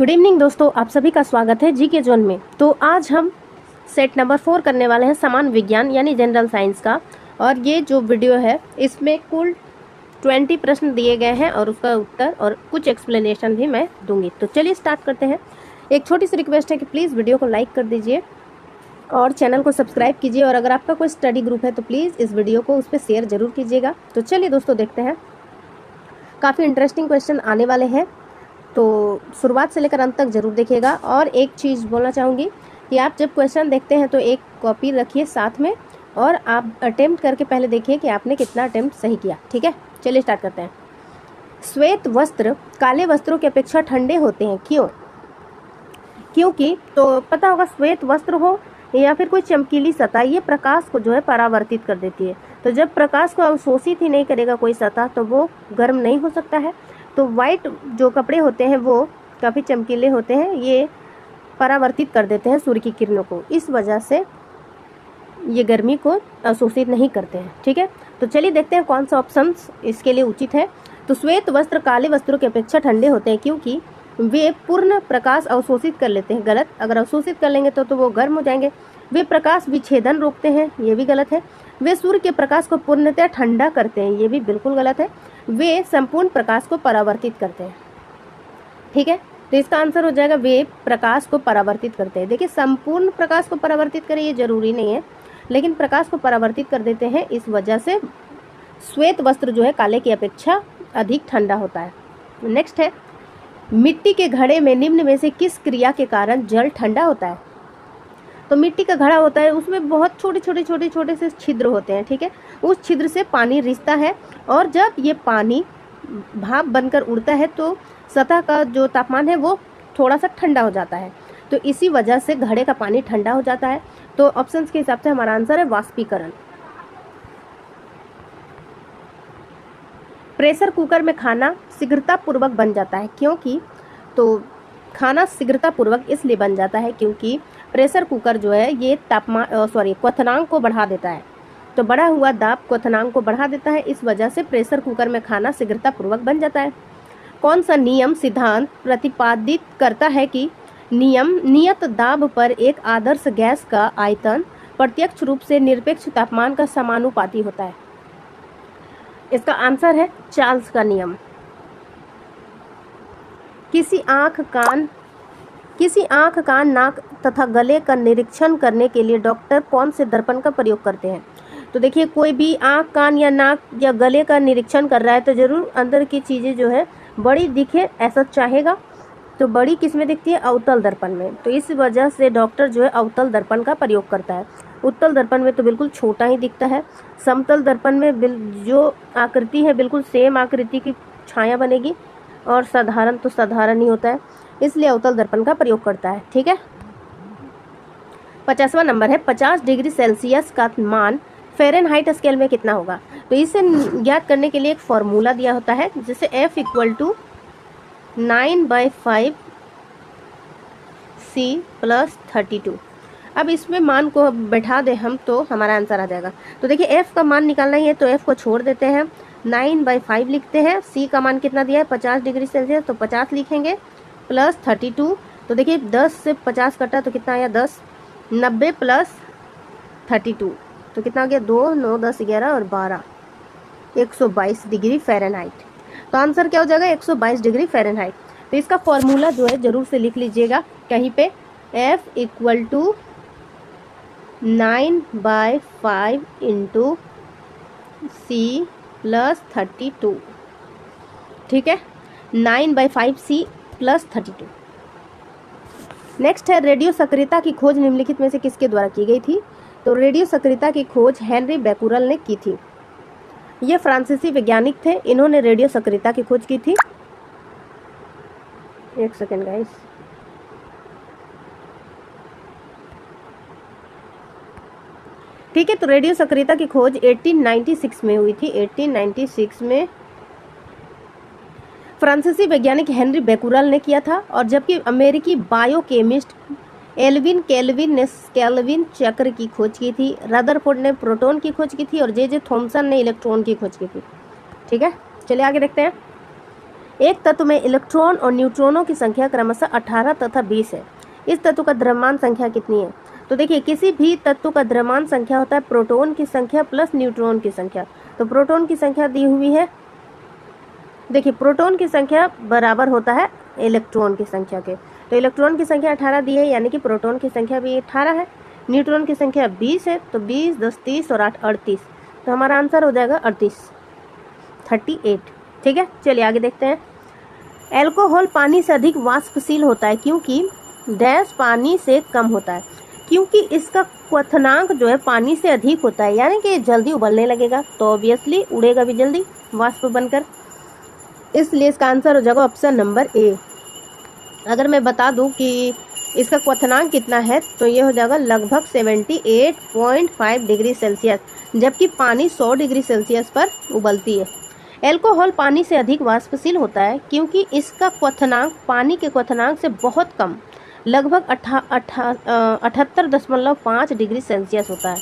Good evening दोस्तों, आप सभी का स्वागत है जी के जोन में। तो आज हम सेट नंबर 4 करने वाले हैं समान विज्ञान यानी जनरल साइंस का। और ये जो वीडियो है इसमें कुल 20 प्रश्न दिए गए हैं और उसका उत्तर और कुछ एक्सप्लेनेशन भी मैं दूंगी। तो चलिए स्टार्ट करते हैं। एक छोटी सी रिक्वेस्ट है कि प्लीज़ वीडियो को लाइक कर दीजिए और चैनल को सब्सक्राइब कीजिए। और अगर आपका कोई स्टडी ग्रुप है तो प्लीज़ इस वीडियो को उस पर शेयर ज़रूर कीजिएगा। तो चलिए दोस्तों देखते हैं, काफ़ी इंटरेस्टिंग क्वेश्चन आने वाले हैं, तो शुरुआत से लेकर अंत तक जरूर देखिएगा। और एक चीज़ बोलना चाहूँगी कि आप जब क्वेश्चन देखते हैं तो एक कॉपी रखिए साथ में और आप अटेम्प्ट करके पहले देखिए कि आपने कितना अटेम्प्ट सही किया। ठीक है, चलिए स्टार्ट करते हैं। श्वेत वस्त्र काले वस्त्रों की अपेक्षा ठंडे होते हैं, क्यों? क्योंकि तो पता होगा, श्वेत वस्त्र हो या फिर कोई चमकीली सतह, ये प्रकाश को जो है परावर्तित कर देती है। तो जब प्रकाश को अवशोषित ही नहीं करेगा कोई सतह तो वो गर्म नहीं हो सकता है। तो वाइट जो कपड़े होते हैं वो काफ़ी चमकीले होते हैं, ये परावर्तित कर देते हैं सूर्य की किरणों को, इस वजह से ये गर्मी को अवशोषित नहीं करते हैं। ठीक है, तो चलिए देखते हैं कौन सा ऑप्शन इसके लिए उचित है। तो श्वेत वस्त्र काले वस्त्रों की अपेक्षा ठंडे होते हैं क्योंकि वे पूर्ण प्रकाश अवशोषित कर लेते हैं। गलत, अगर अवशोषित कर लेंगे तो वो गर्म हो जाएंगे। वे प्रकाश विच्छेदन रोकते हैं, ये भी गलत है। वे सूर्य के प्रकाश को पूर्णतः ठंडा करते हैं, ये भी बिल्कुल गलत है। वे संपूर्ण प्रकाश को परावर्तित करते हैं। ठीक है, तो इसका आंसर हो जाएगा वे प्रकाश को परावर्तित करते हैं। देखिए, संपूर्ण प्रकाश को परावर्तित करें ये जरूरी नहीं है, लेकिन प्रकाश को परावर्तित कर देते हैं, इस वजह से श्वेत वस्त्र जो है काले की अपेक्षा अधिक ठंडा होता है। नेक्स्ट है, मिट्टी के घड़े में निम्न में से किस क्रिया के कारण जल ठंडा होता है? तो मिट्टी का घड़ा होता है, उसमें बहुत छोटे से छिद्र होते हैं। ठीक है, उस छिद्र से पानी रिसता है और जब ये पानी भाप बनकर उड़ता है तो सतह का जो तापमान है वो थोड़ा सा ठंडा हो जाता है, तो इसी वजह से घड़े का पानी ठंडा हो जाता है। तो ऑप्शंस के हिसाब से हमारा आंसर है वाष्पीकरण। प्रेशर कुकर में खाना शीघ्रतापूर्वक बन जाता है क्योंकि, तो खाना शीघ्रतापूर्वक इसलिए बन जाता है क्योंकि प्रेशर कुकर जो है ये क्वथनांक को बढ़ा देता है। तो बढ़ा हुआ दाब क्वथनांक को बढ़ा देता है, इस वजह से प्रेशर कुकर में खाना शीघ्रतापूर्वक बन जाता है। कौन सा नियम सिद्धांत प्रतिपादित करता है कि नियत दाब पर एक आदर्श गैस का आयतन प्रत्यक्ष रूप से निरपेक्ष तापमान का समानुपाती होता है? इसका आंसर है चार्ल्स का नियम। किसी आँख कान नाक तथा गले का निरीक्षण करने के लिए डॉक्टर कौन से दर्पण का प्रयोग करते हैं? तो देखिए, कोई भी आँख कान या नाक या गले का निरीक्षण कर रहा है तो जरूर अंदर की चीज़ें जो है बड़ी दिखे ऐसा चाहेगा। तो बड़ी किस में दिखती है? अवतल दर्पण में। तो इस वजह से डॉक्टर जो है अवतल दर्पण का प्रयोग करता है। उत्तल दर्पण में तो बिल्कुल छोटा ही दिखता है। समतल दर्पण में जो आकृति है बिल्कुल सेम आकृति की छाया बनेगी और साधारण तो साधारण ही होता है, इसलिए अवतल दर्पण का प्रयोग करता है। ठीक है, 50वां नंबर है, 50 डिग्री सेल्सियस का मान फ़ारेनहाइट स्केल में कितना होगा? तो इसे ज्ञात करने के लिए एक फॉर्मूला दिया होता है, जिसे F = 9/5 C + 32। अब इसमें मान को बैठा दे हम तो हमारा आंसर आ जाएगा। तो देखिए, F का मान निकालना ही है तो F को छोड़ देते हैं, 9/5 लिखते हैं। C का मान कितना दिया है? 50 डिग्री सेल्सियस, तो 50 लिखेंगे + 32। तो देखिए 10 से 50 कटा तो कितना आया? 10। 90 + 32 तो कितना आ गया? 2, 9, 10, 11 और 12, 122 डिग्री फ़ारेनहाइट। तो आंसर क्या हो जाएगा? 122 डिग्री फ़ारेनहाइट। तो इसका फॉर्मूला जो है ज़रूर से लिख लीजिएगा कहीं पे, F = 9/5 × C + 32। ठीक है, 9/5 C + 32। नेक्स्ट है, रेडियो सक्रियता की खोज निम्नलिखित में से किसके द्वारा की गई थी? तो रेडियो सक्रियता की खोज हेनरी बेकुरल ने की थी। ये फ्रांसीसी वैज्ञानिक थे, इन्होंने रेडियो सक्रियता की खोज की थी। एक सेकेंड गाइस, ठीक है। तो रेडियो सक्रियता की खोज 1896 में हुई थी। 1896 में फ्रांसीसी वैज्ञानिक हेनरी बेकुरल ने किया था, और जबकि अमेरिकी बायोकेमिस्ट एल्विन कैल्विन ने कैल्विन चक्र की खोज की थी। रदरफोर्ड ने प्रोटॉन की खोज की थी और जे थॉमसन ने इलेक्ट्रॉन की खोज की थी। ठीक है, चलिए आगे देखते हैं। एक तत्व में इलेक्ट्रॉन और न्यूट्रॉनों की संख्या क्रमशः 18 तथा 20 है। इस तत्व का द्रव्यमान संख्या कितनी है? तो देखिए, किसी भी तत्व का द्रव्यमान संख्या होता है प्रोटॉन की संख्या प्लस न्यूट्रॉन की संख्या। तो प्रोटॉन की संख्या दी हुई है, देखिए प्रोटॉन की संख्या बराबर होता है इलेक्ट्रॉन की संख्या के। तो इलेक्ट्रॉन की संख्या 18 दी है, यानी कि प्रोटॉन की संख्या भी 18 है। न्यूट्रॉन की संख्या 20 है, तो 20 10 30 और 8 38। तो हमारा आंसर हो जाएगा 38। ठीक है, चलिए आगे देखते हैं। एल्कोहल पानी से अधिक वाष्पशील होता है क्योंकि डैश पानी से कम होता है। क्योंकि इसका क्वथनांक जो है पानी से अधिक होता है, यानी कि जल्दी उबलने लगेगा, तो ऑब्वियसली उड़ेगा भी जल्दी वाष्प बनकर, इसलिए इसका आंसर हो जाएगा ऑप्शन नंबर ए। अगर मैं बता दूं कि इसका क्वथनांक कितना है, तो ये हो जाएगा लगभग 78.5 डिग्री सेल्सियस, जबकि पानी 100 डिग्री सेल्सियस पर उबलती है। एल्कोहल पानी से अधिक वाष्पशील होता है क्योंकि इसका क्वथनांक पानी के क्वथनांक से बहुत कम, लगभग 78.5 डिग्री सेल्सियस होता है।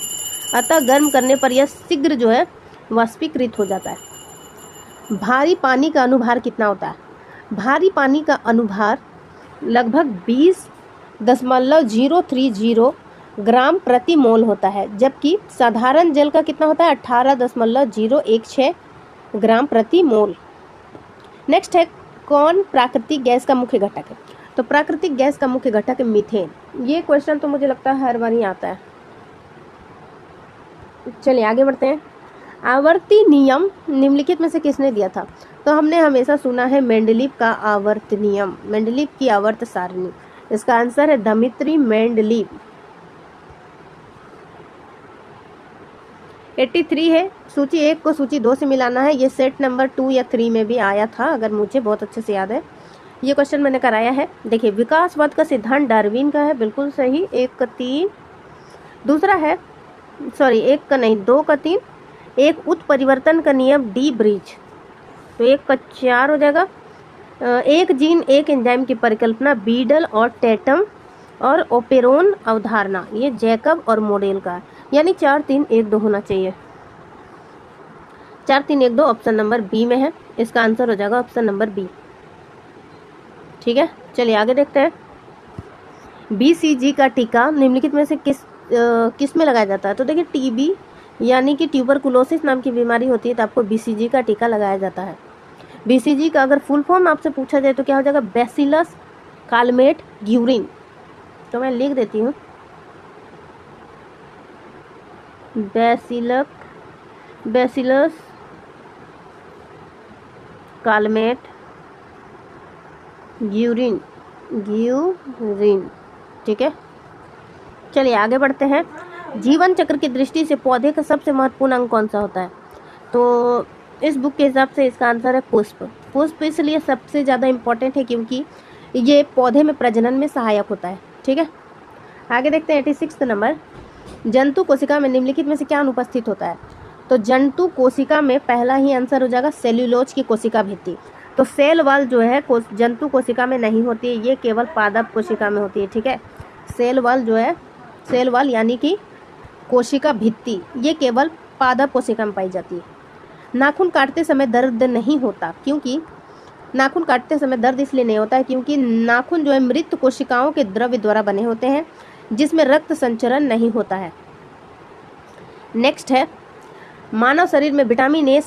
अतः गर्म करने पर यह शीघ्र जो है वाष्पीकृत हो जाता है। भारी पानी का अनुभार कितना होता है? भारी पानी का अनुभार लगभग 20.030 ग्राम प्रति मोल होता है, जबकि साधारण जल का कितना होता है? 18.016 ग्राम प्रति मोल। नेक्स्ट है, कौन प्राकृतिक गैस का मुख्य घटक है? तो प्राकृतिक गैस का मुख्य घटक है मीथेन। ये क्वेश्चन तो मुझे लगता है हर बार ही आता है। चलिए आगे बढ़ते हैं। आवर्ती नियम निम्नलिखित में से किसने दिया था? तो हमने हमेशा सुना है मेंडलीव का आवर्त नियम, मेंडलीव की आवर्त सारणी। इसका आंसर है दमित्री मेंडलीव। 83 है। सूची 1 को सूची 2 से मिलाना है। ये सेट नंबर 2 या 3 में भी आया था, अगर मुझे बहुत अच्छे से याद है। ये क्वेश्चन मैंने कराया है। देखिए, विकासवाद का सिद्धांत डार्विन का है, बिल्कुल सही। 1 का 3। दूसरा है, सॉरी 1 का नहीं 2 का 3। एक उत्परिवर्तन का नियम डी ब्रिज, तो 1 का 4 हो जाएगा। एक जीन एक एंजाइम की परिकल्पना बीडल और टेटम और ओपेरोन अवधारणा, ये जैकब और मॉडेल का है, यानी 4 3 1 2 होना चाहिए। 4 3 1 2 ऑप्शन नंबर बी में है। इसका आंसर हो जाएगा ऑप्शन नंबर बी। ठीक है, चलिए आगे देखते हैं। BCG का टीका निम्नलिखित में से किस में लगाया जाता है? तो देखिए, टीबी यानी कि ट्यूबरकुलोसिस नाम की बीमारी होती है, तो आपको BCG का टीका लगाया जाता है। BCG का अगर फुल फॉर्म आपसे पूछा जाए तो क्या हो जाएगा? Bacillus Calmette Guérin. तो मैं लिख देती हूँ, बैसिलस कालमेट ग्यूरिन। ठीक है, चलिए आगे बढ़ते हैं। जीवन चक्र की दृष्टि से पौधे का सबसे महत्वपूर्ण अंग कौन सा होता है? तो इस बुक के हिसाब से इसका आंसर है पुष्प। पुष्प इसलिए सबसे ज़्यादा इम्पोर्टेंट है क्योंकि ये पौधे में प्रजनन में सहायक होता है। ठीक है, आगे देखते हैं। 86 नंबर, जंतु कोशिका में निम्नलिखित में से क्या अनुपस्थित होता है? तो जंतु कोशिका में पहला ही आंसर हो जाएगा सेल्यूलोज की कोशिका भित्ति। तो सेल वॉल जो है जंतु कोशिका में नहीं होती है, ये केवल पादप कोशिका में होती है। ठीक है, सेल वॉल जो है, सेल वॉल यानी कि कोशिका भित्ति, ये केवल पादप कोशिका में पाई जाती है। नाखून काटते समय दर्द नहीं होता क्योंकि नाखून काटते समय दर्द इसलिए नहीं होता है क्योंकि नाखून जो है मृत कोशिकाओं के द्रव्य द्वारा बने होते हैं, जिसमें रक्त संचरण नहीं होता है। नेक्स्ट है, मानव शरीर में विटामिन ए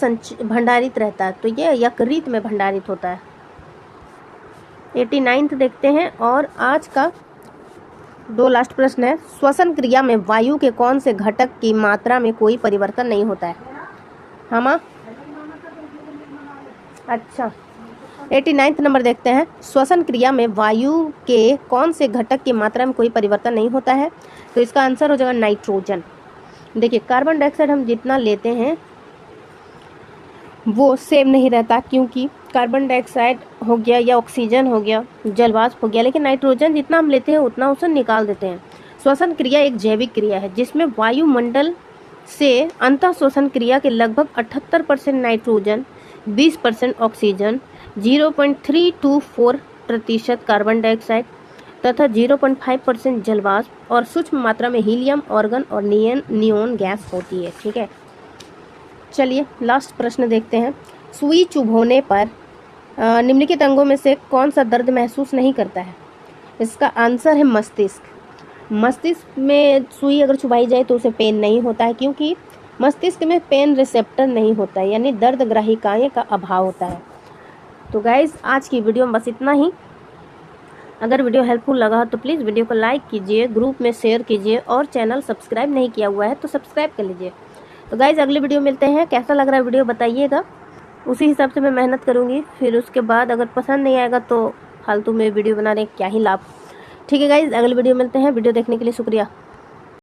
भंडारित रहता है, तो ये यकृत में भंडारित होता है। 89 देखते हैं, और आज का 2 लास्ट प्रश्न है। श्वसन क्रिया में वायु के कौन से घटक की मात्रा में कोई परिवर्तन नहीं होता है? हम अच्छा 89 नंबर देखते हैं। श्वसन क्रिया में वायु के कौन से घटक की मात्रा में कोई परिवर्तन नहीं होता है? तो इसका आंसर हो जाएगा नाइट्रोजन। देखिए, कार्बन डाइऑक्साइड हम जितना लेते हैं वो सेम नहीं रहता, क्योंकि कार्बन डाइऑक्साइड हो गया या ऑक्सीजन हो गया, जलवाष्प हो गया, लेकिन नाइट्रोजन जितना हम लेते हैं उतना उसे निकाल देते हैं। श्वसन क्रिया एक जैविक क्रिया है जिसमें वायुमंडल से अंतः श्वसन क्रिया के लगभग 78% नाइट्रोजन, 20% ऑक्सीजन, 0.324% कार्बन डाइऑक्साइड तथा 0.5% जलवाष्प और सूक्ष्म मात्रा में हीलियम, ऑर्गन और नियोन गैस होती है। ठीक है, चलिए लास्ट प्रश्न देखते हैं। सुई चुभोने पर निम्नलिखित अंगों में से कौन सा दर्द महसूस नहीं करता है? इसका आंसर है मस्तिष्क। मस्तिष्क में सुई अगर चुभाई जाए तो उसे पेन नहीं होता है, क्योंकि मस्तिष्क में पेन रिसेप्टर नहीं होता है, यानी दर्द ग्राहिकाएं का अभाव होता है। तो गाइज आज की वीडियो में बस इतना ही। अगर वीडियो हेल्पफुल लगा तो प्लीज़ वीडियो को लाइक कीजिए, ग्रुप में शेयर कीजिए और चैनल सब्सक्राइब नहीं किया हुआ है तो सब्सक्राइब कर लीजिए। तो गाइज अगले वीडियो मिलते हैं। कैसा लग रहा है वीडियो बताइएगा, उसी हिसाब से मैं मेहनत करूँगी। फिर उसके बाद अगर पसंद नहीं आएगा तो फालतू में वीडियो बनाने क्या ही लाभ। ठीक है गाइज, अगले वीडियो मिलते हैं। वीडियो देखने के लिए शुक्रिया।